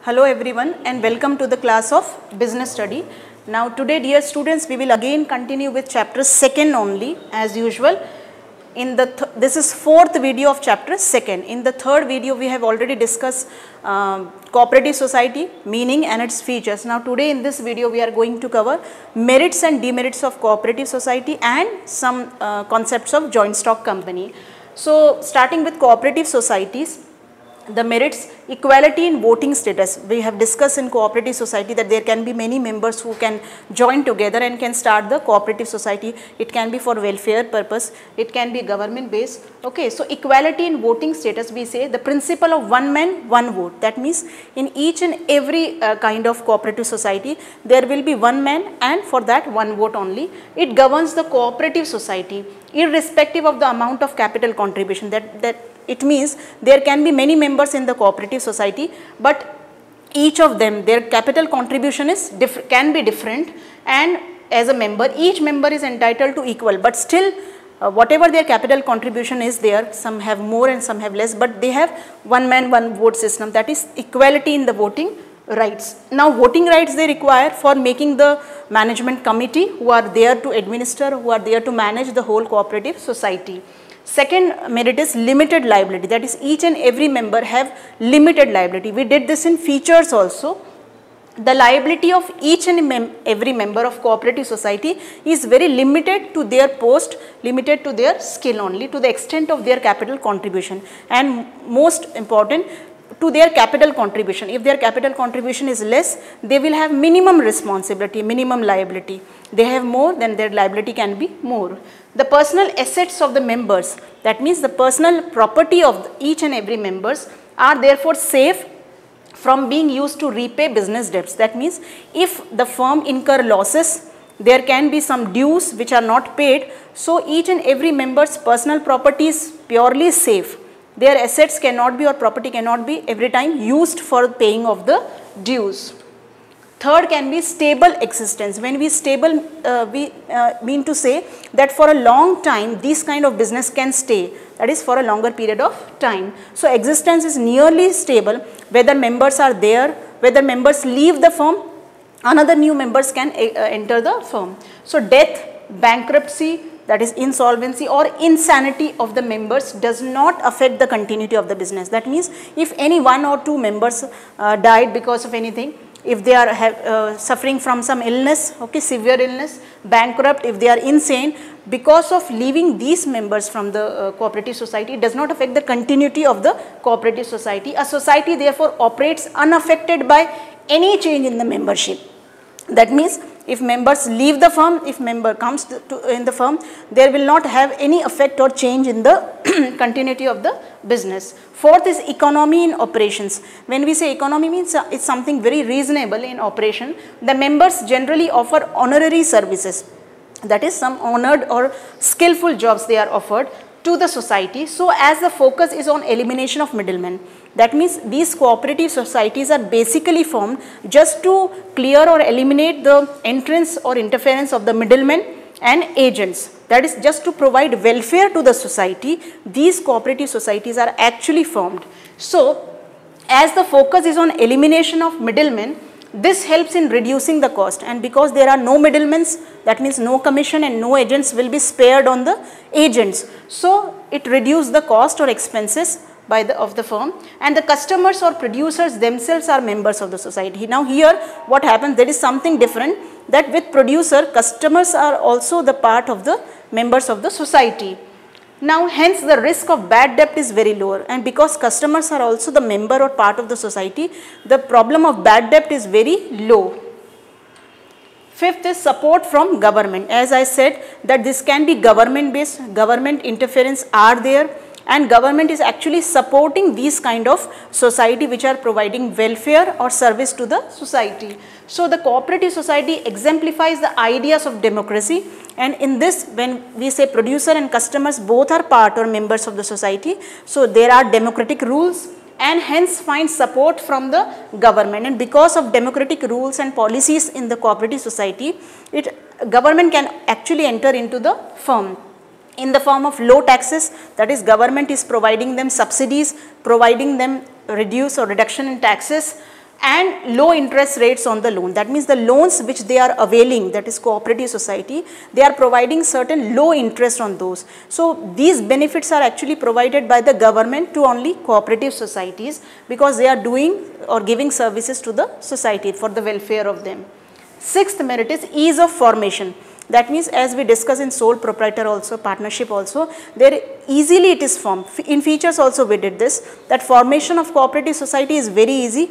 Hello everyone and welcome to the class of business study. Now today dear students, we will again continue with chapter 2nd only as usual. This is 4th video of chapter 2nd. In the 3rd video we have already discussed cooperative society, meaning and its features. Now today in this video we are going to cover merits and demerits of cooperative society and some concepts of joint stock company. So starting with cooperative societies, the merits: equality in voting status. We have discussed in cooperative society that there can be many members who can join together and can start the cooperative society. It can be for welfare purpose, it can be government based. Okay, so equality in voting status, we say the principle of one man one vote. That means in each and every kind of cooperative society there will be one man and for that one vote only. It governs the cooperative society irrespective of the amount of capital contribution. It means there can be many members in the cooperative society, but each of them, their capital contribution is can be different, and as a member, each member is entitled to equal, but still whatever their capital contribution is there, some have more and some have less, but they have one man one vote system. That is equality in the voting rights. Now voting rights they require for making the management committee who are there to administer, who are there to manage the whole cooperative society. Second merit is limited liability, that is each and every member have limited liability. We did this in features also. The liability of each and every member of cooperative society is very limited to their post, limited to their skill only, to the extent of their capital contribution, and most important, to their capital contribution. If their capital contribution is less, they will have minimum responsibility, minimum liability. They have more, then their liability can be more. The personal assets of the members, that means the personal property of each and every members, are therefore safe from being used to repay business debts. That means if the firm incur losses, there can be some dues which are not paid, so each and every member's personal property is purely safe. Their assets cannot be or property cannot be every time used for paying of the dues. Third can be stable existence. When we stable, we mean to say that for a long time this kind of business can stay, that is for a longer period of time. So existence is nearly stable, whether members are there, whether members leave the firm, another new members can enter the firm. So death, bankruptcy, that is insolvency or insanity of the members does not affect the continuity of the business. That means if any one or two members died because of anything, if they are suffering from some illness, okay, severe illness, bankrupt, if they are insane, because of leaving these members from the cooperative society, it does not affect the continuity of the cooperative society. A society therefore operates unaffected by any change in the membership. That means if members leave the firm, if member comes in the firm, there will not have any effect or change in the continuity of the business. Fourth is economy in operations. When we say economy, means it's something very reasonable in operation. The members generally offer honorary services, that is some honored or skillful jobs they are offered to the society, so as the focus is on elimination of middlemen. That means these cooperative societies are basically formed just to clear or eliminate the entrance or interference of the middlemen and agents. That is just to provide welfare to the society. These cooperative societies are actually formed. So as the focus is on elimination of middlemen, this helps in reducing the cost, and because there are no middlemen, that means no commission and no agents will be spared on the agents. So it reduces the cost or expenses of the firm, and the customers or producers themselves are members of the society. Now here what happens, there is something different, that with producer, customers are also the part of the members of the society. Now hence the risk of bad debt is very lower, and because customers are also the member or part of the society, the problem of bad debt is very low. Fifth is support from government. As I said that this can be government based, government interference are there, and government is actually supporting these kind of society which are providing welfare or service to the society. So the cooperative society exemplifies the ideas of democracy, and in this, when we say producer and customers both are part or members of the society, so there are democratic rules and hence find support from the government, and because of democratic rules and policies in the cooperative society, government can actually enter into the firm in the form of low taxes, that is government is providing them subsidies, providing them reduction in taxes, and low interest rates on the loan. That means the loans which they are availing, that is cooperative society, they are providing certain low interest on those. So these benefits are actually provided by the government to only cooperative societies, because they are doing or giving services to the society for the welfare of them. Sixth merit is ease of formation. That means, as we discuss in sole proprietor also, partnership also, there easily it is formed. In features also we did this, that formation of cooperative society is very easy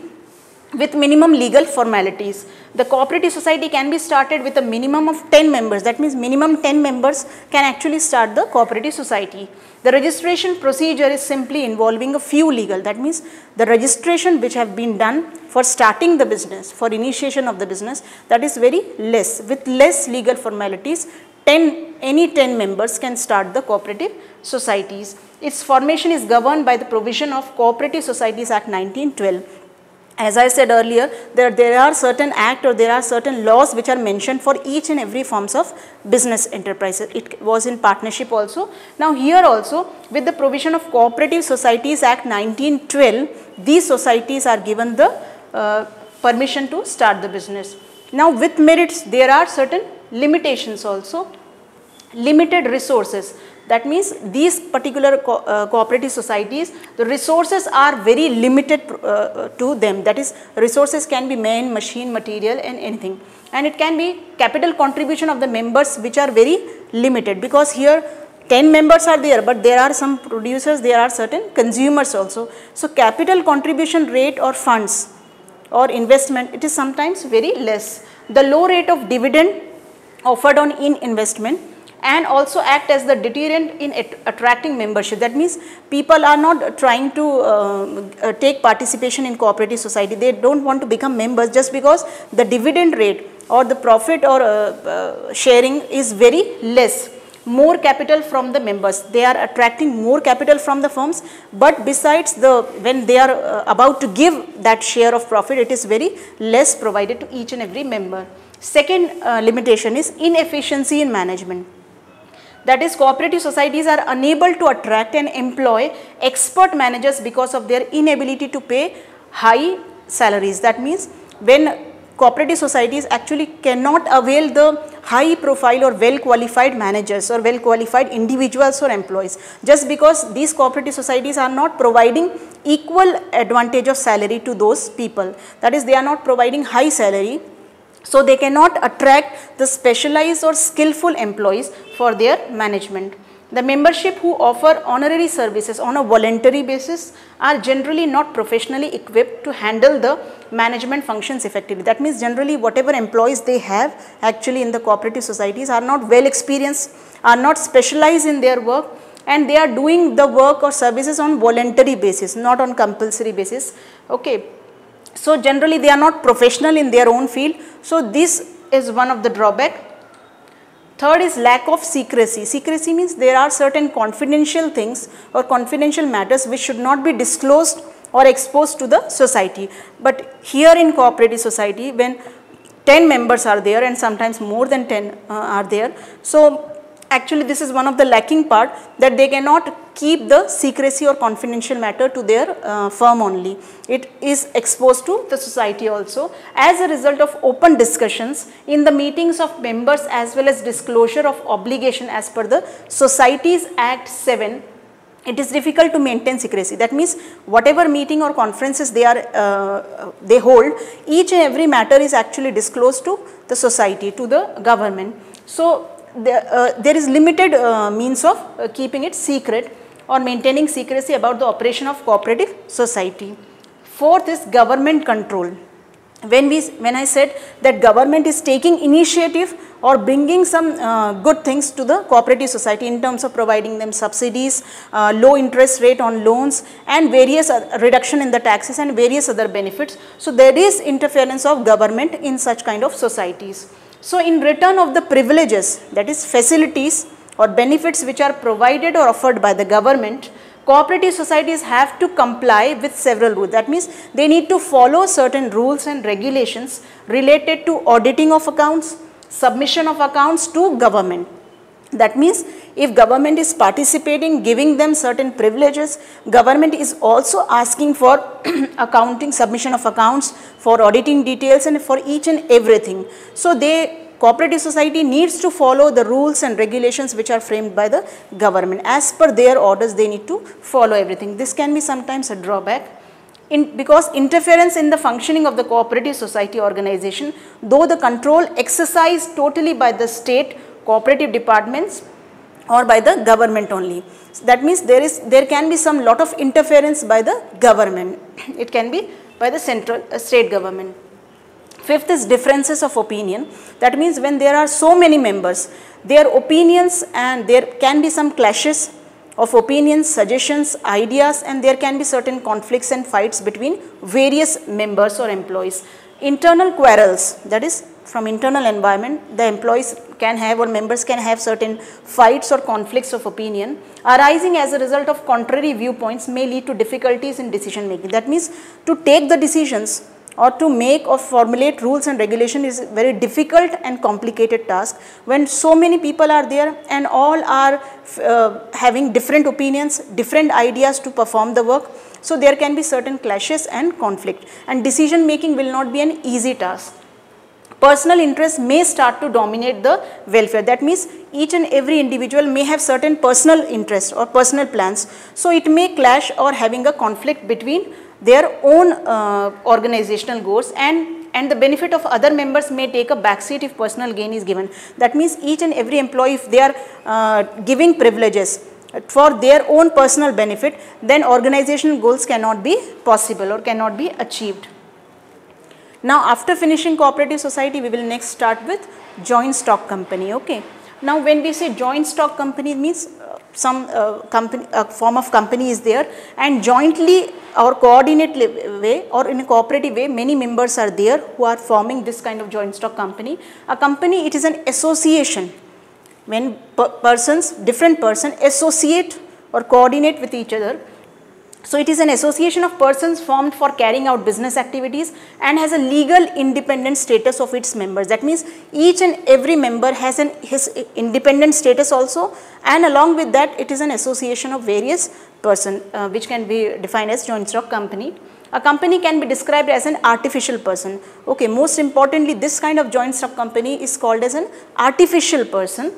with minimum legal formalities. The cooperative society can be started with a minimum of 10 members. That means minimum 10 members can actually start the cooperative society. The registration procedure is simply involving a few legal. That means the registration which have been done for starting the business, for initiation of the business, that is very less. With less legal formalities, any 10 members can start the cooperative societies. Its formation is governed by the provision of Cooperative Societies Act 1912. As I said earlier, there are certain act or there are certain laws which are mentioned for each and every forms of business enterprises. It was in partnership also. Now here also, with the provision of Cooperative Societies Act 1912, these societies are given the permission to start the business. Now with merits, there are certain limitations also. Limited resources. That means these particular cooperative societies, the resources are very limited to them. That is, resources can be man, machine, material and anything. And it can be capital contribution of the members which are very limited, because here 10 members are there, but there are some producers, there are certain consumers also. So capital contribution rate or funds or investment, it is sometimes very less. The low rate of dividend offered on investment and also act as the deterrent in attracting membership. That means people are not trying to take participation in cooperative society. They don't want to become members just because the dividend rate or the profit or sharing is very less. More capital from the members. They are attracting more capital from the firms, but besides when they are about to give that share of profit, it is very less provided to each and every member. Second limitation is inefficiency in management. That is, cooperative societies are unable to attract and employ expert managers because of their inability to pay high salaries. That means when cooperative societies actually cannot avail the high profile or well qualified managers or well qualified individuals or employees, just because these cooperative societies are not providing equal advantage of salary to those people. That is, they are not providing high salary. So they cannot attract the specialized or skillful employees for their management. The membership who offer honorary services on a voluntary basis are generally not professionally equipped to handle the management functions effectively. That means generally whatever employees they have actually in the cooperative societies are not well experienced, are not specialized in their work, and they are doing the work or services on voluntary basis, not on compulsory basis. Okay. So generally they are not professional in their own field. So this is one of the drawback. Third is lack of secrecy. Secrecy means there are certain confidential things or confidential matters which should not be disclosed or exposed to the society. But here in cooperative society, when 10 members are there and sometimes more than 10 are there, so actually this is one of the lacking part, that they cannot keep the secrecy or confidential matter to their firm only. It is exposed to the society also. As a result of open discussions in the meetings of members as well as disclosure of obligation as per the Societies Act 7, it is difficult to maintain secrecy. That means whatever meeting or conferences they hold, each and every matter is actually disclosed to the society, to the government. So there is limited means of keeping it secret or maintaining secrecy about the operation of cooperative society. Fourth is government control. When I said that government is taking initiative or bringing some good things to the cooperative society in terms of providing them subsidies, low interest rate on loans and various reduction in the taxes and various other benefits. So there is interference of government in such kind of societies. So in return of the privileges, that is facilities or benefits which are provided or offered by the government, cooperative societies have to comply with several rules. That means they need to follow certain rules and regulations related to auditing of accounts, submission of accounts to government. That means if government is participating, giving them certain privileges, government is also asking for accounting, submission of accounts, for auditing details and for each and everything. So cooperative society needs to follow the rules and regulations which are framed by the government. As per their orders, they need to follow everything. This can be sometimes a drawback. Because interference in the functioning of the cooperative society organization, though the control exercised totally by the state cooperative departments or by the government only. So that means there can be some lot of interference by the government. It can be by the central state government. Fifth is differences of opinion. That means when there are so many members, their opinions and there can be some clashes of opinions, suggestions, ideas, and there can be certain conflicts and fights between various members or employees. Internal quarrels, that is from internal environment, the employees can have or members can have certain fights or conflicts of opinion arising as a result of contrary viewpoints may lead to difficulties in decision making. That means to take the decisions or to make or formulate rules and regulation is very difficult and complicated task when so many people are there and all are having different opinions, different ideas to perform the work. So there can be certain clashes and conflict, and decision making will not be an easy task. Personal interest may start to dominate the welfare. That means each and every individual may have certain personal interests or personal plans. So it may clash or having a conflict between their own organizational goals, and the benefit of other members may take a backseat if personal gain is given. That means each and every employee, if they are giving privileges for their own personal benefit, then organizational goals cannot be possible or cannot be achieved. Now after finishing cooperative society, we will next start with joint stock company. Okay. Now when we say joint stock company, means some form of company is there, and jointly or coordinate way or in a cooperative way, many members are there who are forming this kind of joint stock company. A company, it is an association when different persons associate or coordinate with each other. So it is an association of persons formed for carrying out business activities and has a legal independent status of its members. That means each and every member has his independent status also, and along with that it is an association of various persons which can be defined as joint stock company. A company can be described as an artificial person. Okay, most importantly, this kind of joint stock company is called as an artificial person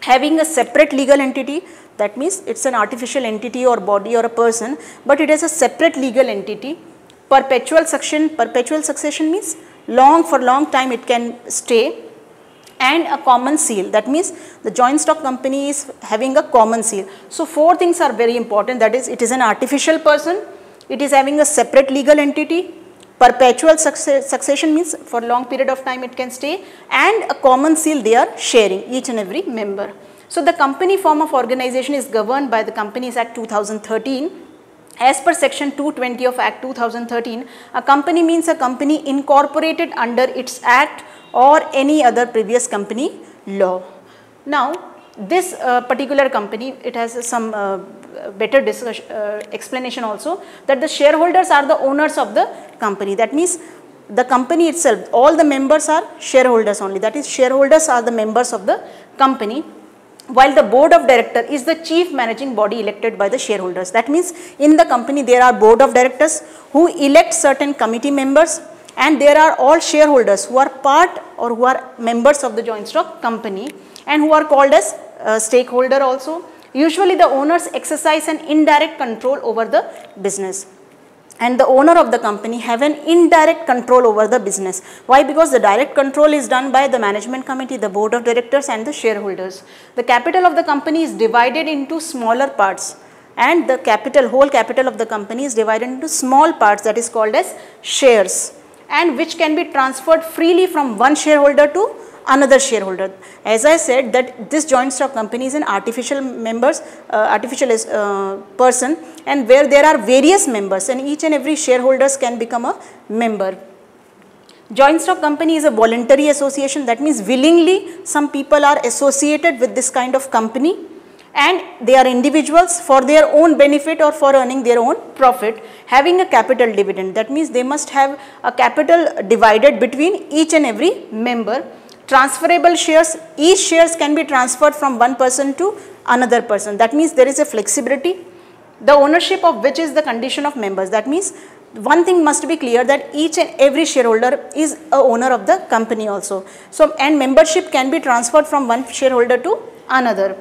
having a separate legal entity. That means it's an artificial entity or body or a person, but it has a separate legal entity. Perpetual succession means for long time it can stay, and a common seal. That means the joint stock company is having a common seal. So four things are very important. That is, it is an artificial person, it is having a separate legal entity, perpetual succession means for long period of time it can stay, and a common seal they are sharing, each and every member. So the company form of organization is governed by the Companies Act 2013. As per section 220 of Act 2013, a company means a company incorporated under its act or any other previous company law. Now this particular company, it has some better explanation also, that the shareholders are the owners of the company. That means the company itself, all the members are shareholders only. That is, shareholders are the members of the company, while the board of director is the chief managing body elected by the shareholders. That means in the company there are board of directors who elect certain committee members, and there are all shareholders who are part or who are members of the joint stock company and who are called as stakeholder also. Usually the owners exercise an indirect control over the business, and the owner of the company have an indirect control over the business. Why? Because the direct control is done by the management committee, the board of directors and the shareholders. The capital of the company is divided into smaller parts, and the whole capital of the company is divided into small parts, that is called as shares, and which can be transferred freely from one shareholder to another shareholder. As I said, that this joint stock company is an artificial person, and where there are various members, and each and every shareholders can become a member. Joint stock company is a voluntary association. That means willingly some people are associated with this kind of company, and they are individuals for their own benefit or for earning their own profit, having a capital dividend. That means they must have a capital divided between each and every member. transferable shares, each shares can be transferred from one person to another person. That means there is a flexibility. The ownership of which is the condition of members. That means one thing must be clear, that each and every shareholder is a owner of the company also. So, and membership can be transferred from one shareholder to another.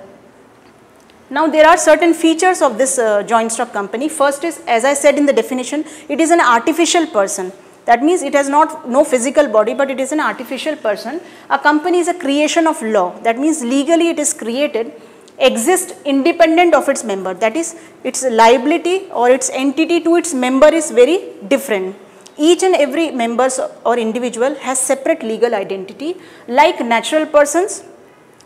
Now, there are certain features of this joint stock company. First is, as I said in the definition, it is an artificial person. That means it has no physical body, but it is an artificial person. A company is a creation of law. That means legally it is created, exists independent of its member. That is, its liability or its entity to its member is very different. Each and every member or individual has separate legal identity. Like natural persons,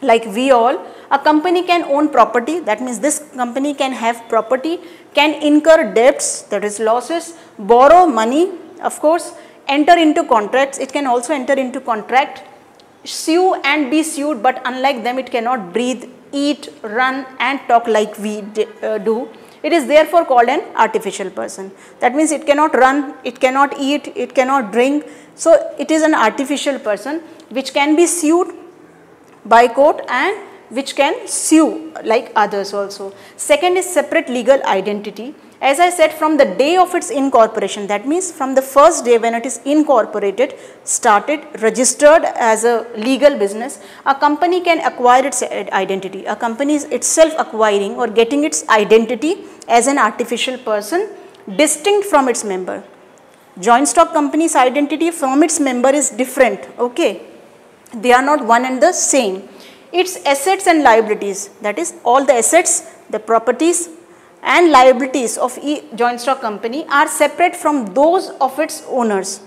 like we all, a company can own property. That means this company can have property, can incur debts, that is losses, borrow money, of course, enter into contracts. It can also enter into contract, sue and be sued, but unlike them, it cannot breathe, eat, run and talk like we do. It is therefore called an artificial person. That means it cannot run, it cannot eat, it cannot drink. So, it is an artificial person which can be sued by court and which can sue like others also. Second is separate legal identity. As I said, from the day of its incorporation, that means from the first day when it is incorporated, started, registered as a legal business, a company can acquire its identity. A company is itself acquiring or getting its identity as an artificial person distinct from its member. Joint stock company's identity from its member is different, okay. They are not one and the same. Its assets and liabilities, that is all the assets, the properties and liabilities of each joint stock company are separate from those of its owners.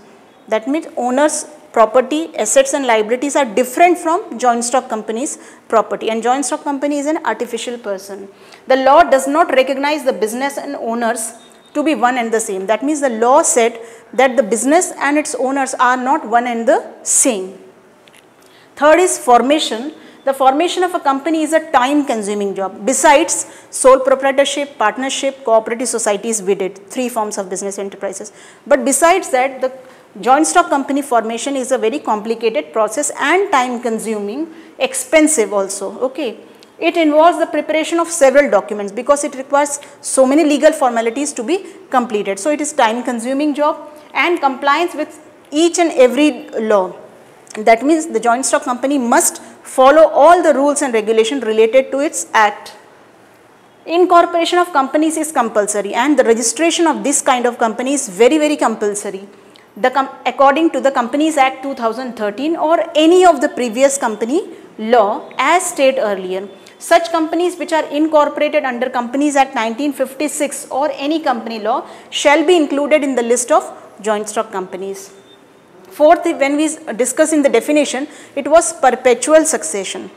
That means owners' property, assets and liabilities are different from joint stock company's property, and joint stock company is an artificial person. The law does not recognize the business and owners to be one and the same. That means the law said that the business and its owners are not one and the same. Third is formation. The formation of a company is a time consuming job. Besides sole proprietorship, partnership, cooperative societies, we did 3 forms of business enterprises. But besides that, the joint stock company formation is a very complicated process and time consuming, expensive also, okay. It involves the preparation of several documents because it requires so many legal formalities to be completed. So, it is time consuming job and compliance with each and every law. That means the joint stock company must follow all the rules and regulations related to its act. Incorporation of companies is compulsory and the registration of this kind of company is very compulsory. According to the Companies Act 2013 or any of the previous company law as stated earlier. Such companies which are incorporated under Companies Act 1956 or any company law shall be included in the list of joint stock companies. Fourth, when we discuss in the definition, it was perpetual succession.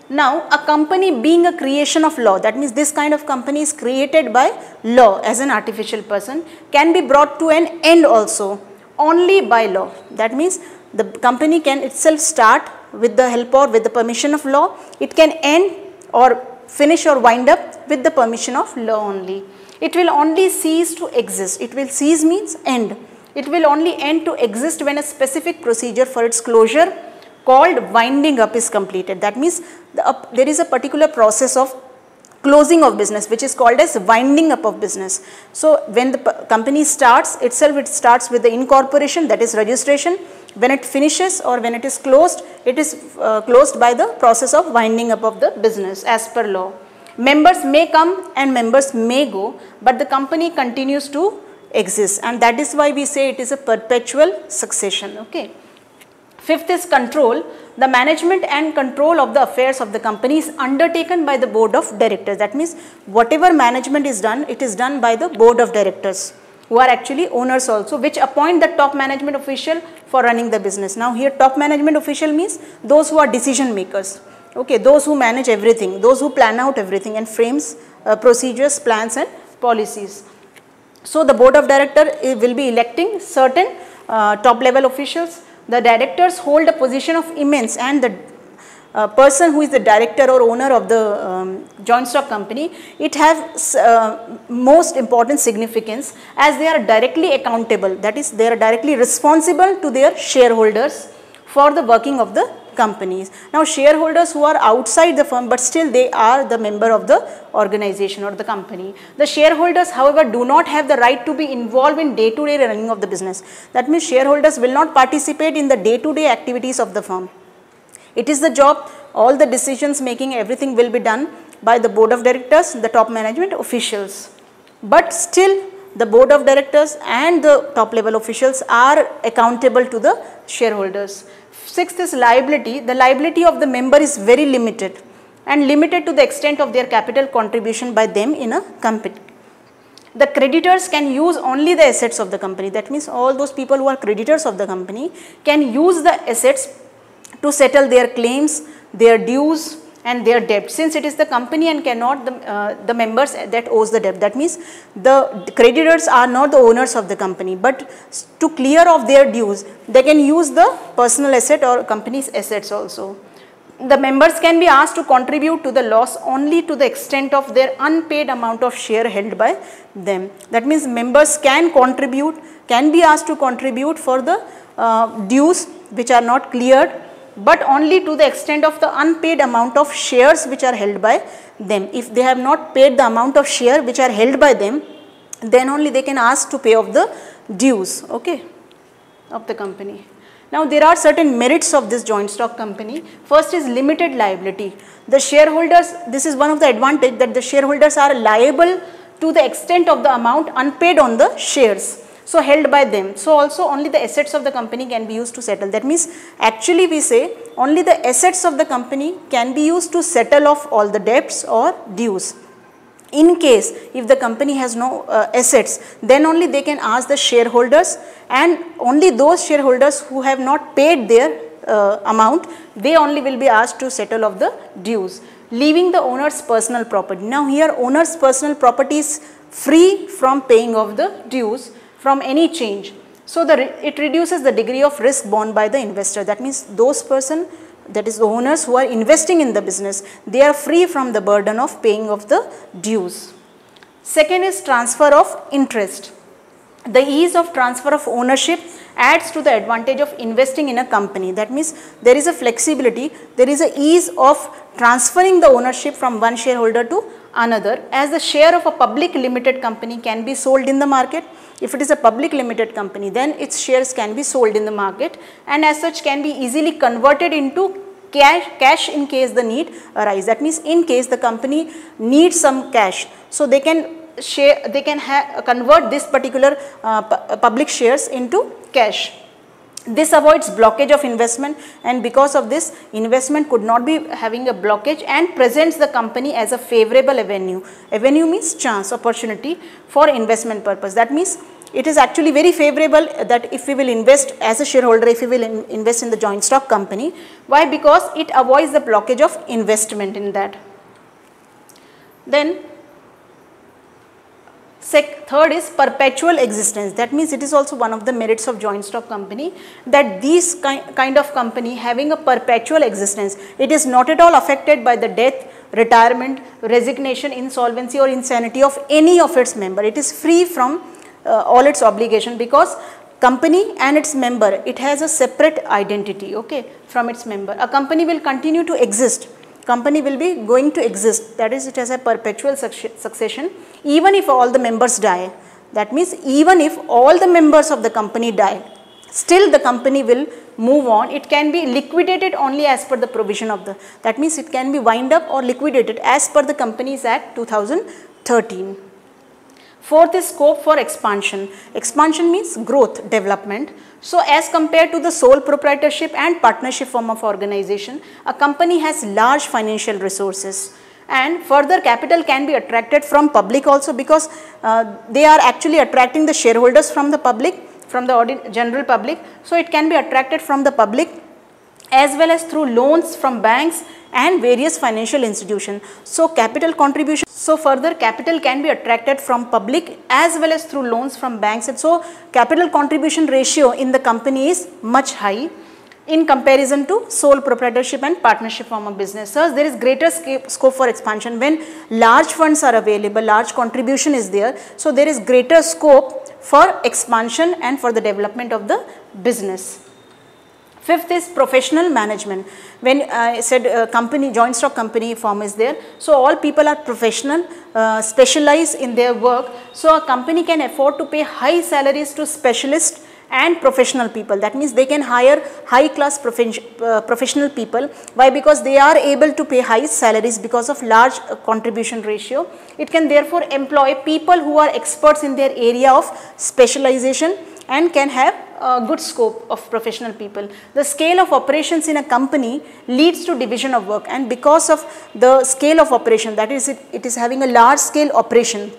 Now, a company being a creation of law, that means this kind of company is created by law as an artificial person, can be brought to an end also only by law. That means the company can itself start with the help or with the permission of law. It can end or finish or wind up with the permission of law only. It will only cease to exist. It will cease means end. It will only end to exist when a specific procedure for its closure called winding up is completed. That means there is a particular process of closing of business which is called as winding up of business. So, when the company starts itself, it starts with the incorporation, that is registration. When it finishes or when it is closed, it is closed by the process of winding up of the business as per law. Members may come and members may go, but the company continues to exist, and that is why we say it is a perpetual succession, okay. Fifth is control. The management and control of the affairs of the company is undertaken by the board of directors. That means whatever management is done, it is done by the board of directors who are actually owners also, which appoint the top management official for running the business. Now here top management official means those who are decision makers, okay, those who manage everything, those who plan out everything and frames procedures, plans and policies. So, the board of directors will be electing certain top level officials. The directors hold a position of immense, and the person who is the director or owner of the joint stock company, it has most important significance as they are directly accountable, that is they are directly responsible to their shareholders for the working of the companies. Now shareholders who are outside the firm but still they are the member of the organization or the company. The shareholders however do not have the right to be involved in day-to-day running of the business. That means shareholders will not participate in the day-to-day activities of the firm. It is the job, all the decisions making, everything will be done by the board of directors, the top management officials. But still the board of directors and the top level officials are accountable to the shareholders. Sixth is liability. The liability of the member is very limited and limited to the extent of their capital contribution by them in a company. The creditors can use only the assets of the company. That means all those people who are creditors of the company can use the assets to settle their claims, their dues and their debt, since it is the company and cannot the members that owes the debt. That means the creditors are not the owners of the company, but to clear off their dues they can use the personal asset or company's assets also. The members can be asked to contribute to the loss only to the extent of their unpaid amount of share held by them. That means members can contribute, can be asked to contribute for the dues which are not cleared, but only to the extent of the unpaid amount of shares which are held by them. If they have not paid the amount of share which are held by them, then only they can ask to pay off the dues, okay, of the company. Now there are certain merits of this joint stock company. First is limited liability. The shareholders, this is one of the advantage, that the shareholders are liable to the extent of the amount unpaid on the shares, so held by them. So also only the assets of the company can be used to settle. That means actually we say only the assets of the company can be used to settle off all the debts or dues. In case if the company has no assets, then only they can ask the shareholders, and only those shareholders who have not paid their amount, they only will be asked to settle off the dues, leaving the owner's personal property. Now here owner's personal property is free from paying of the dues from any change. So it reduces the degree of risk borne by the investor. That means those person, that is the owners who are investing in the business, they are free from the burden of paying of the dues. Second is transfer of interest. The ease of transfer of ownership adds to the advantage of investing in a company. That means there is a flexibility, there is a ease of transferring the ownership from one shareholder to another, as the share of a public limited company can be sold in the market. If it is a public limited company, then its shares can be sold in the market and as such can be easily converted into cash in case the need arise. That means in case the company needs some cash, so they can convert this particular public shares into cash. This avoids blockage of investment, and because of this, investment could not be having a blockage and presents the company as a favorable avenue. Avenue means chance, opportunity for investment purpose. That means it is actually very favorable that if we will invest as a shareholder, if we will invest in the joint stock company. Why? Because it avoids the blockage of investment in that. Then third is perpetual existence. That means it is also one of the merits of joint stock company, that these kind of company having a perpetual existence, it is not at all affected by the death, retirement, resignation, insolvency or insanity of any of its member. It is free from all its obligation, because company and its member, it has a separate identity, okay, from its member. A company will continue to exist. Company will be going to exist, that is, it has a perpetual succession even if all the members die. That means even if all the members of the company die, still the company will move on. It can be liquidated only as per the provision of the, that means it can be wind up or liquidated as per the Companies Act 2013. Fourth is scope for expansion. Expansion means growth, development. So as compared to the sole proprietorship and partnership form of organization, a company has large financial resources, and further capital can be attracted from public also, because they are actually attracting the shareholders from the public, from the general public. So it can be attracted from the public as well as through loans from banks and various financial institutions. So capital contribution, so further capital can be attracted from public as well as through loans from banks, and so capital contribution ratio in the company is much high in comparison to sole proprietorship and partnership form of business. So there is greater scope for expansion when large funds are available, large contribution is there. So there is greater scope for expansion and for the development of the business. Fifth is professional management. When I said company, joint stock company form is there, so all people are professional, specialized in their work. So a company can afford to pay high salaries to specialists and professional people. That means they can hire high class professional people. Why? Because they are able to pay high salaries because of large contribution ratio. It can therefore employ people who are experts in their area of specialization and can have a good scope of professional people. The scale of operations in a company leads to division of work, and because of the scale of operation, that is it is having a large scale operation.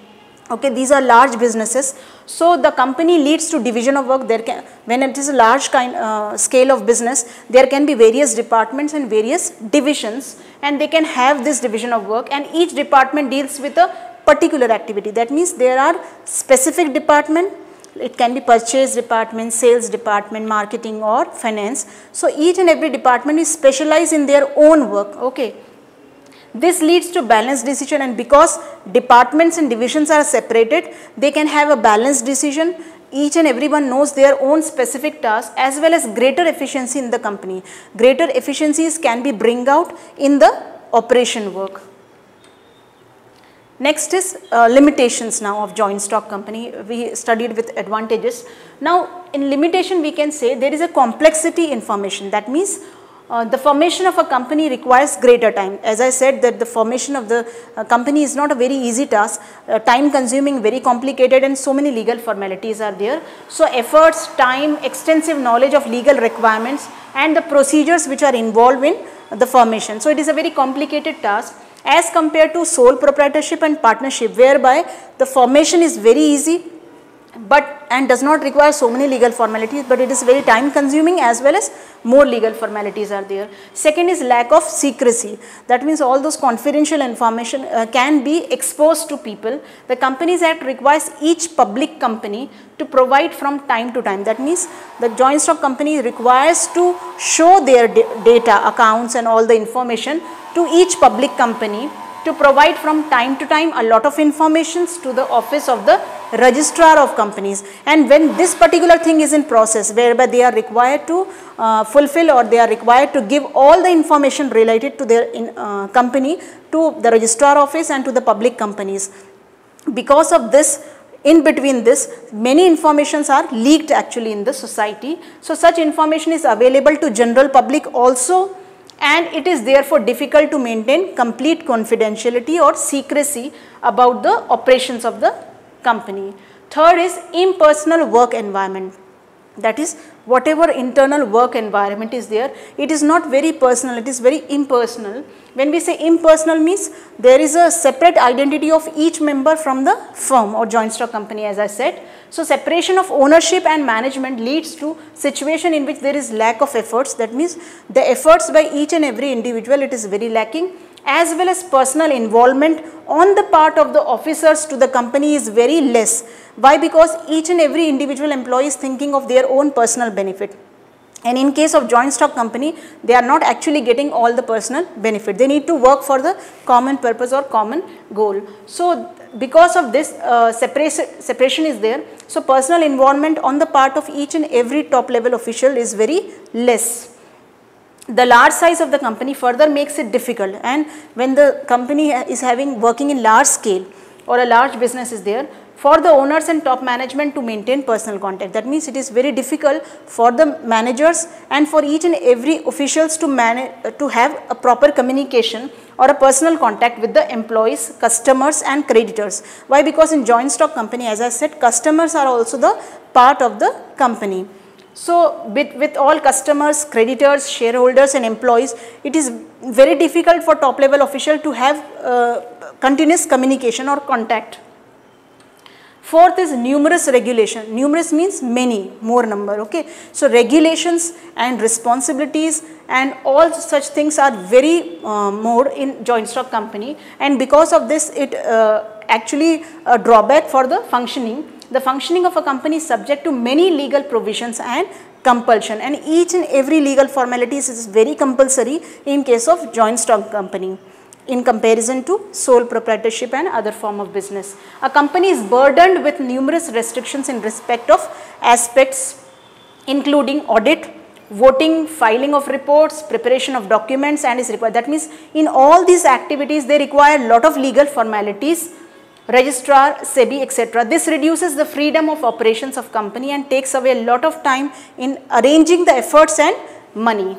Okay, these are large businesses, so the company leads to division of work. There can, when it is a large scale of business, there can be various departments and various divisions, and they can have this division of work, and each department deals with a particular activity. That means there are specific department. It can be purchase department, sales department, marketing or finance. So each and every department is specialized in their own work. Okay. This leads to balanced decision, and because departments and divisions are separated, they can have a balanced decision. Each and everyone knows their own specific task, as well as greater efficiency in the company. Greater efficiencies can be bring out in the operation work. Next is limitations now of joint stock company. We studied with advantages. Now in limitation we can say there is a complexity in formation. That means the formation of a company requires greater time. As I said that the formation of the company is not a very easy task, time consuming, very complicated, and so many legal formalities are there. So efforts, time, extensive knowledge of legal requirements and the procedures which are involved in the formation. So it is a very complicated task as compared to sole proprietorship and partnership, whereby the formation is very easy and does not require so many legal formalities, but it is very time consuming as well as more legal formalities are there. Second is lack of secrecy. That means all those confidential information can be exposed to people. The Companies Act requires each public company to provide from time to time. That means the joint stock company requires to show their data, accounts and all the information to each public company, to provide from time to time a lot of informations to the office of the registrar of companies. And when this particular thing is in process, whereby they are required to fulfill, or they are required to give all the information related to their company to the registrar office and to the public companies. Because of this, in between this, many informations are leaked actually in the society. So such information is available to general public also, and it is therefore difficult to maintain complete confidentiality or secrecy about the operations of the company. Third is impersonal work environment. That is, whatever internal work environment is there, it is not very personal, it is very impersonal. When we say impersonal, means there is a separate identity of each member from the firm or joint stock company, as I said. So separation of ownership and management leads to situation in which there is lack of efforts. That means the efforts by each and every individual, it is very lacking, as well as personal involvement on the part of the officers to the company is very less. Why? Because each and every individual employee is thinking of their own personal benefit. And in case of joint stock company, they are not actually getting all the personal benefit. They need to work for the common purpose or common goal. So because of this separation is there, so personal involvement on the part of each and every top level official is very less. The large size of the company further makes it difficult, and when the company is working in large scale or a large business is there, for the owners and top management to maintain personal contact. That means it is very difficult for the managers and for each and every officials to have a proper communication or a personal contact with the employees, customers and creditors. Why? Because in joint stock company, as I said, customers are also the part of the company. So with all customers, creditors, shareholders and employees, it is very difficult for top level official to have continuous communication or contact. Fourth is numerous regulation. Numerous means many, more number, okay. So regulations and responsibilities and all such things are very more in joint stock company, and because of this it actually a drawback for the functioning. The functioning of a company is subject to many legal provisions and compulsion, and each and every legal formalities is very compulsory in case of joint stock company in comparison to sole proprietorship and other form of business. A company is burdened with numerous restrictions in respect of aspects including audit, voting, filing of reports, preparation of documents and is required. That means in all these activities they require a lot of legal formalities, registrar, SEBI, etc. This reduces the freedom of operations of company and takes away a lot of time in arranging the efforts and money.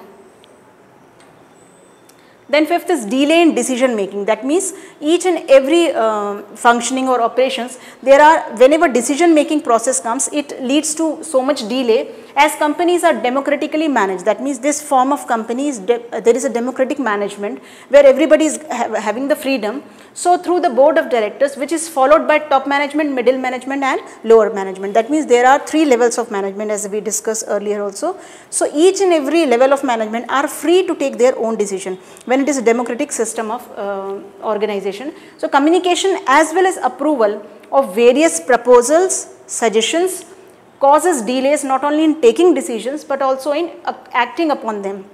Then fifth is delay in decision making. That means each and every functioning or operations, there are, whenever decision making process comes, it leads to so much delay as companies are democratically managed. That means this form of company is, there is a democratic management where everybody is having the freedom. So through the board of directors, which is followed by top management, middle management and lower management. That means there are 3 levels of management as we discussed earlier also. So each and every level of management are free to take their own decision when it is a democratic system of organization. So communication as well as approval of various proposals, suggestions causes delays not only in taking decisions but also in acting upon them.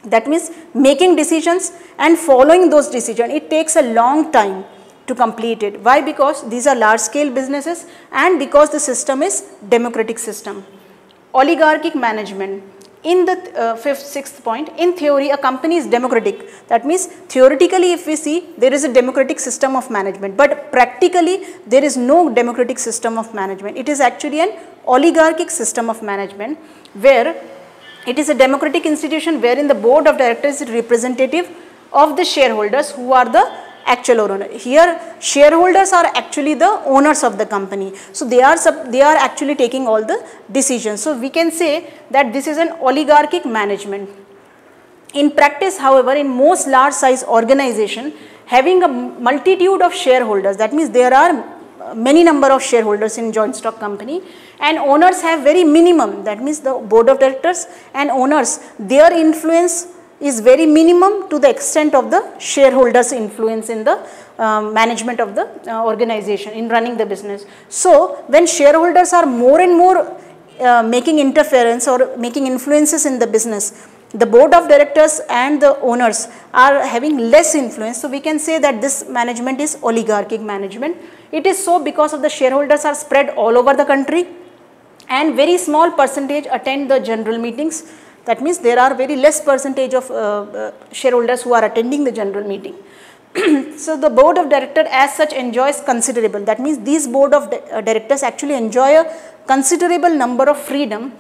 That means making decisions and following those decisions, it takes a long time to complete it. Why? Because these are large scale businesses and because the system is democratic system. Oligarchic management. In the sixth point, in theory a company is democratic. That means theoretically if we see, there is a democratic system of management, but practically there is no democratic system of management. It is actually an oligarchic system of management where it is a democratic institution wherein the board of directors is representative of the shareholders who are the actual owner. Here shareholders are actually the owners of the company. So they are actually taking all the decisions. So we can say that this is an oligarchic management. In practice, however, in most large size organization having a multitude of shareholders, that means there are many number of shareholders in joint stock company and owners have very minimum, that means the board of directors and owners, their influence is very minimum to the extent of the shareholders influence in the management of the organization in running the business. So when shareholders are more and more making interference or making influences in the business, the board of directors and the owners are having less influence. So we can say that this management is oligarchic management. It is so because of the shareholders are spread all over the country and very small percentage attend the general meetings. That means there are very less percentage of shareholders who are attending the general meeting. So the board of directors as such enjoys considerable, that means these board of directors actually enjoy a considerable number of freedom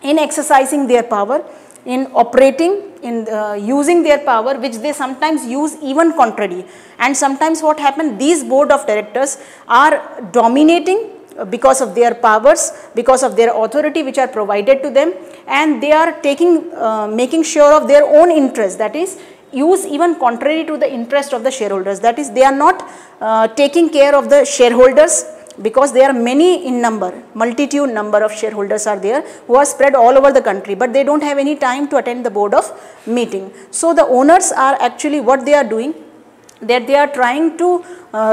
in exercising their power, in operating, in using their power, which they sometimes use even contrary. And sometimes what happens, these board of directors are dominating because of their powers, because of their authority which are provided to them, and they are taking, making sure of their own interest, that is use even contrary to the interest of the shareholders. That is, they are not taking care of the shareholders because there are many in number, multitude number of shareholders are there who are spread all over the country, but they don't have any time to attend the board of meeting. So the owners are actually, what they are doing, that they are trying to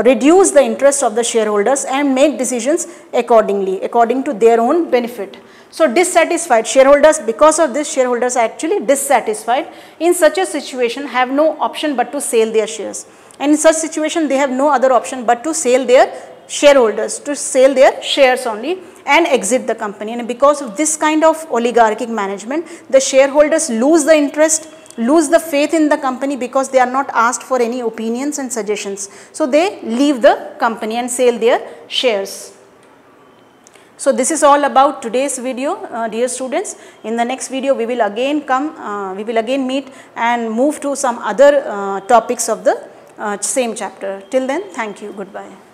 reduce the interest of the shareholders and make decisions accordingly, according to their own benefit. So dissatisfied shareholders, because of this shareholders are actually dissatisfied. In such a situation have no option but to sell their shares, and in such situation they have no other option but to sell their shareholders, to sell their shares only and exit the company. And because of this kind of oligarchic management, the shareholders lose the interest, lose the faith in the company because they are not asked for any opinions and suggestions. So they leave the company and sell their shares. So this is all about today's video, dear students. In the next video we will again meet and move to some other topics of the same chapter. Till then, thank you, goodbye.